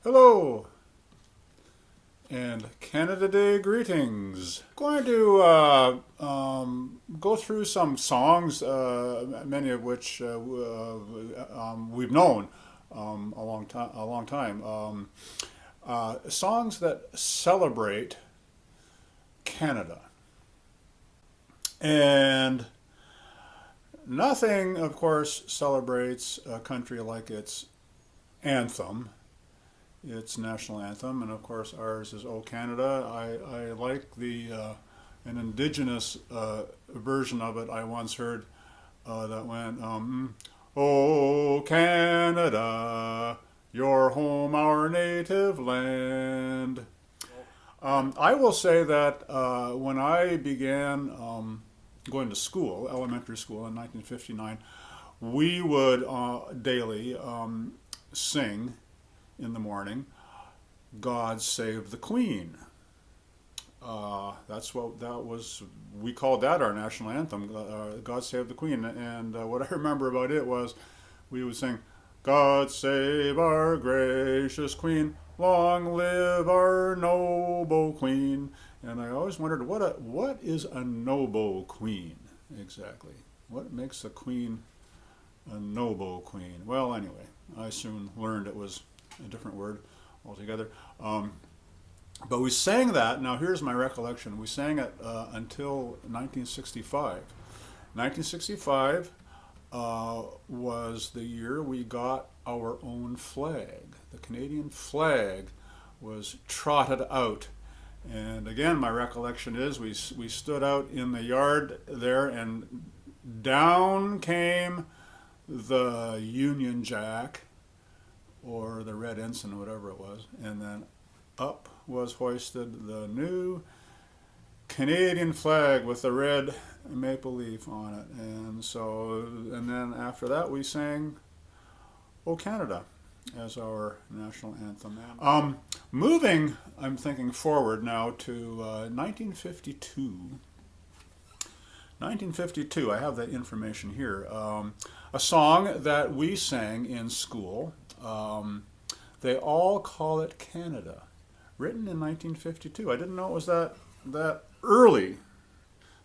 Hello and Canada Day greetings. Going to go through some songs, many of which we've known a long time. Songs that celebrate Canada, and nothing, of course, celebrates a country like its anthem. Its national anthem, and of course ours is "O Canada." I like an indigenous version of it I once heard that went, "O Canada, your home, our native land." I will say that when I began going to school, elementary school in 1959, we would daily sing in the morning, "God Save the Queen." That's what that was. We called that our national anthem, "God Save the Queen." And what I remember about it was we would sing, "God save our gracious Queen, long live our noble Queen." And I always wondered what is a noble queen exactly? What makes a queen a noble queen? Well, anyway, I soon learned it was a different word altogether. But we sang that. Now here's my recollection. We sang it until 1965. 1965 was the year we got our own flag. The Canadian flag was trotted out. And again, my recollection is we stood out in the yard there, and down came the Union Jack, or the red ensign, whatever it was, and then up was hoisted the new Canadian flag with the red maple leaf on it. And then after that we sang "O Canada" as our national anthem. Moving, I'm thinking forward now to 1952. 1952, I have that information here. A song that we sang in school. They all call it Canada, written in 1952. I didn't know it was that early.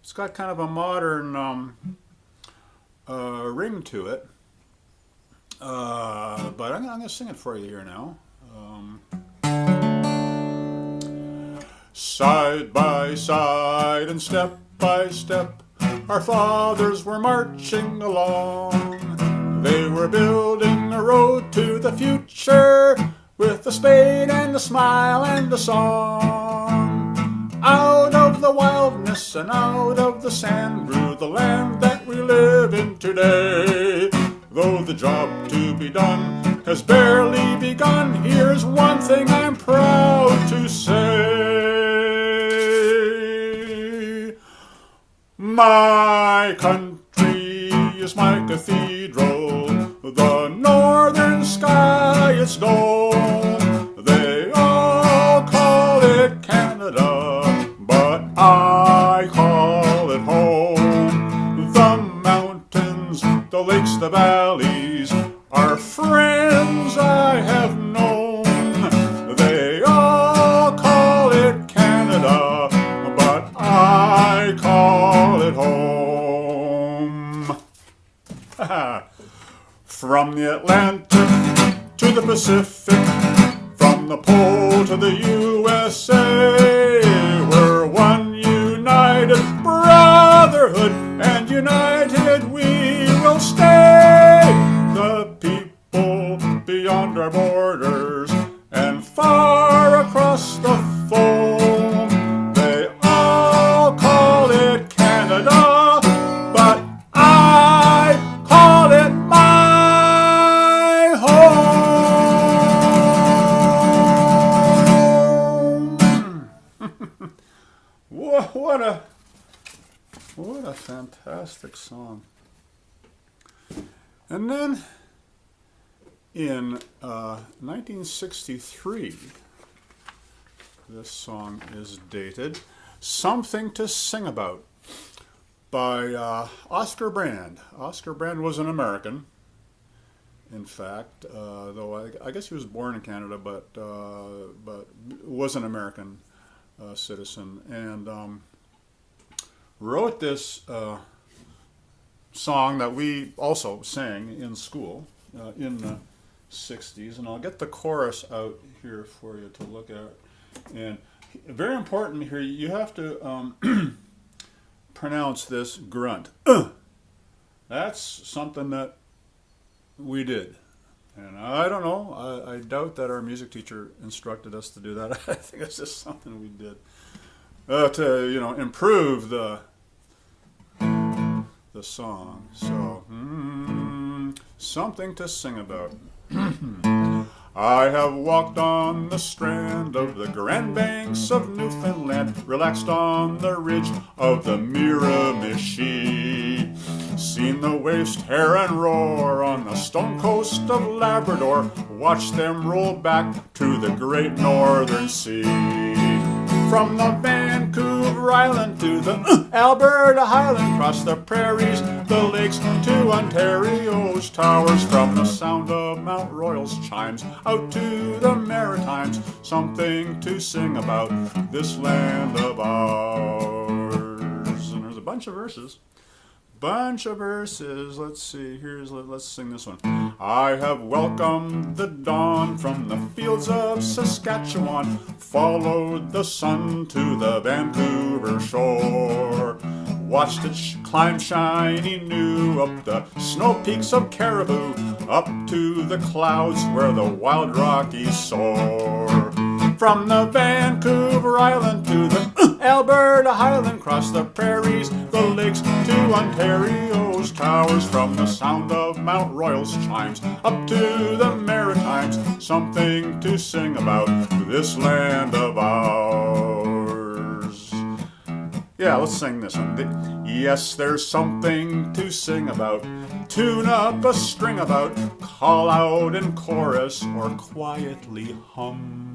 It's got kind of a modern ring to it, but I'm going to sing it for you here now. Side by side and step by step, our fathers were marching along. They were building a road to the future with a spade and a smile and a song. Out of the wildness and out of the sand grew the land that we live in today. Though the job to be done has barely begun, here's one thing I'm proud to say. My country is my cathedral, the northern sky its dome. They all call it Canada, but I call it home. The mountains, the lakes, the valleys are friends I have known. They all call it Canada, but I call it home. From the Atlantic to the Pacific, from the pole to the USA, we're one united brotherhood, and united we will stay. The people beyond our borders and far across the foam, they all call it Canada, but I call it my home. What a fantastic song. And then in 1963, this song is dated, "Something to Sing About," by Oscar Brand. Oscar Brand was an American, in fact, though I guess he was born in Canada, but was an American citizen, and wrote this song that we also sang in school in the 60s. And I'll get the chorus out here for you to look at. And very important here, you have to pronounce this grunt. That's something that we did. And I don't know, I doubt that our music teacher instructed us to do that. I think it's just something we did to, you know, improve the song. So, something to sing about. I have walked on the strand of the Grand Banks of Newfoundland, relaxed on the ridge of the Miramichi, seen the waste heron roar on the stone coast of Labrador, watched them roll back to the great northern sea. From the Vancouver Island to the Alberta Highland, across the prairies, the lakes, to Ontario's towers, from the sound of Mount Royal's chimes, out to the Maritimes, something to sing about this land of ours. And there's a bunch of verses. Let's see, let's sing this one. I have welcomed the dawn from the fields of Saskatchewan, followed the sun to the Vancouver shore, watched it climb shiny new up the snow peaks of Caribou, up to the clouds where the wild Rockies soar. From the Vancouver Island to the Alberta Highland, across the prairies, the lakes, to Ontario's towers, from the sound of Mount Royal's chimes, up to the Maritimes, something to sing about this land of ours. Yeah, let's sing this one. Yes, there's something to sing about, tune up a string about, call out in chorus or quietly hum.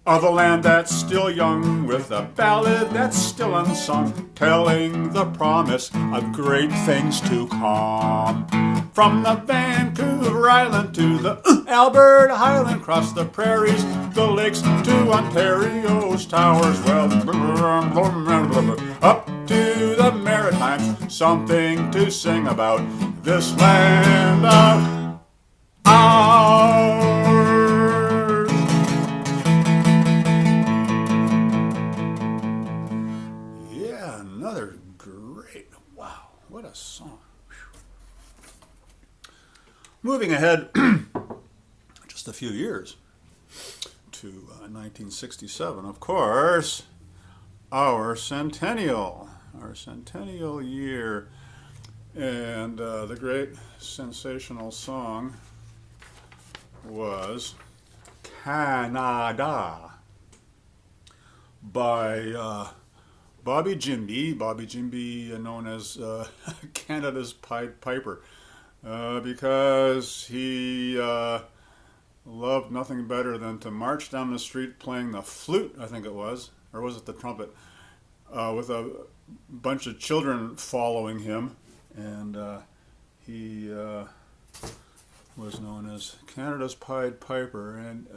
Of a land that's still young, with a ballad that's still unsung, telling the promise of great things to come. From the Vancouver Island to the Alberta Highland, across the prairies, the lakes, to Ontario's towers, well, up to the Maritimes, something to sing about this land of ours. Another great, wow, what a song. Whew. Moving ahead just a few years to 1967, of course, our centennial year, and the great sensational song was Canada by Bobby Jimby, known as Canada's Pied Piper, because he loved nothing better than to march down the street playing the flute, I think it was, or was it the trumpet, with a bunch of children following him, and he was known as Canada's Pied Piper. And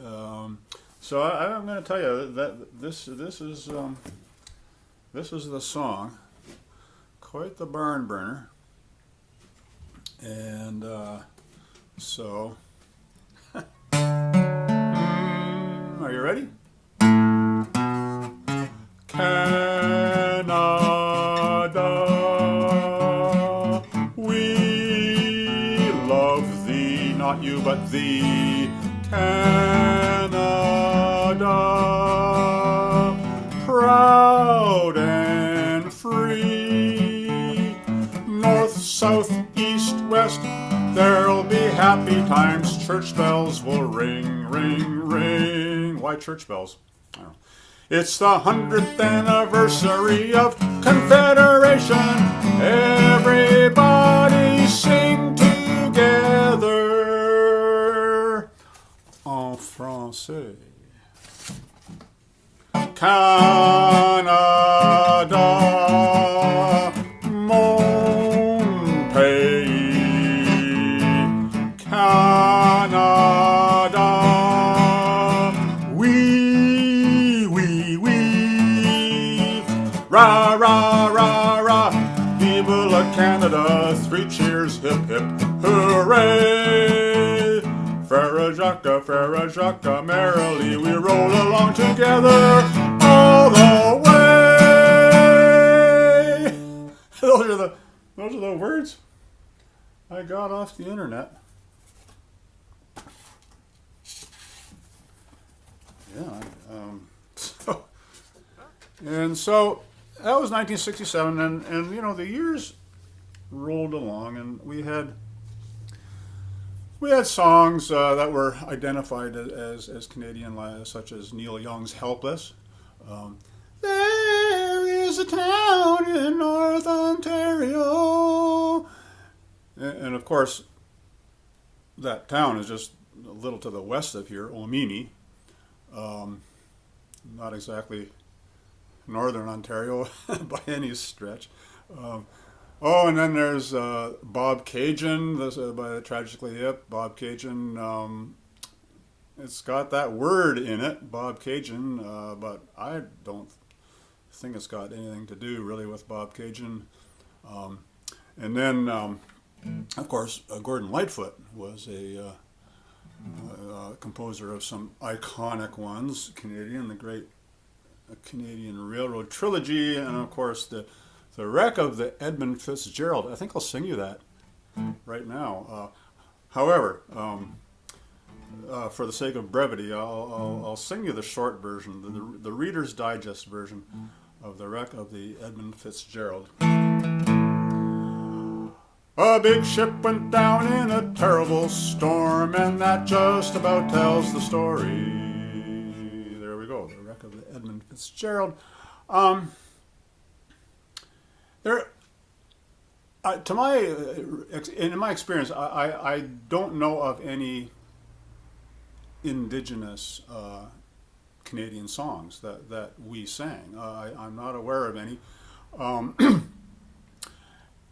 so I'm going to tell you that this is the song, quite the barn burner, and so, are you ready? Canada, we love thee, not you but thee, Canada, proud and free, north, south, east, west, there'll be happy times, church bells will ring, ring, ring. Why church bells? I don't know. It's the 100th anniversary of Confederation. Everybody sing together en français. Canada, mon pays, Rah, rah, rah, rah. Vive la Canada, 3 cheers, hip, hip, hooray. Frere Jacques, merrily we roll along together all the way. Those are the words I got off the internet. Yeah. So that was 1967, and you know, the years rolled along, and we had songs that were identified as Canadian, such as Neil Young's "Helpless." There is a town in North Ontario, and of course, that town is just a little to the west of here, Omini. Not exactly Northern Ontario by any stretch. And then there's Bob Cajun, by the Tragically Hip. Bob Cajun, it's got that word in it, Bob Cajun, but I don't think it's got anything to do really with Bob Cajun. And then, of course, Gordon Lightfoot was a composer of some iconic ones, Canadian, the great Canadian Railroad Trilogy, and of course the Wreck of the Edmund Fitzgerald. I think I'll sing you that right now. However, for the sake of brevity, I'll sing you the short version, the Reader's Digest version of the Wreck of the Edmund Fitzgerald. A big ship went down in a terrible storm, and that just about tells the story. There we go, the Wreck of the Edmund Fitzgerald. In my experience, I don't know of any Indigenous Canadian songs that we sang. I'm not aware of any.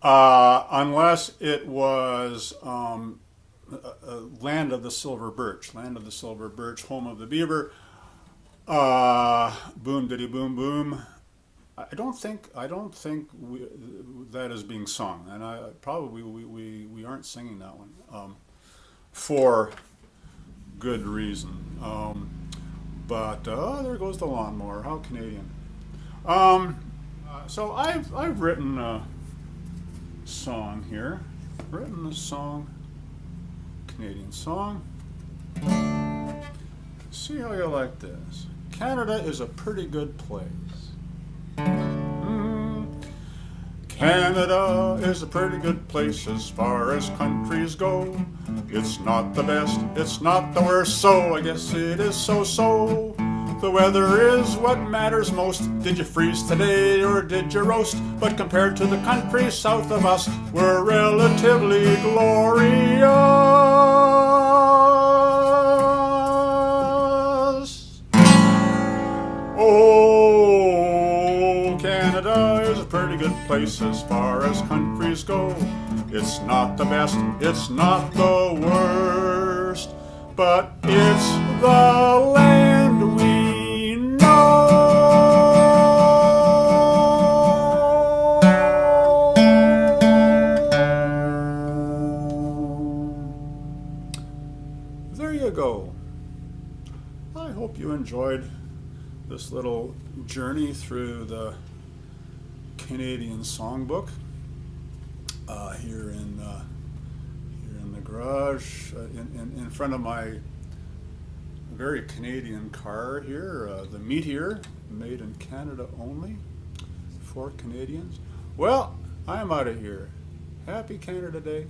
Unless it was Land of the Silver Birch, Home of the Beaver, Boom Diddy Boom Boom. I don't think that is being sung, and we aren't singing that one for good reason. But there goes the lawnmower. How Canadian. So I've written song here. Written a song, Canadian song. See how you like this. Canada is a pretty good place. Canada is a pretty good place as far as countries go. It's not the best, it's not the worst, so I guess it is so-so. The weather is what matters most. Did you freeze today or did you roast? But compared to the country south of us, we're relatively glorious. Oh, Canada is a pretty good place as far as countries go. It's not the best, it's not the worst, but it's the land we go. I hope you enjoyed this little journey through the Canadian Songbook here in the garage in front of my very Canadian car here, the Meteor, made in Canada only for Canadians. Well, I'm out of here. Happy Canada Day.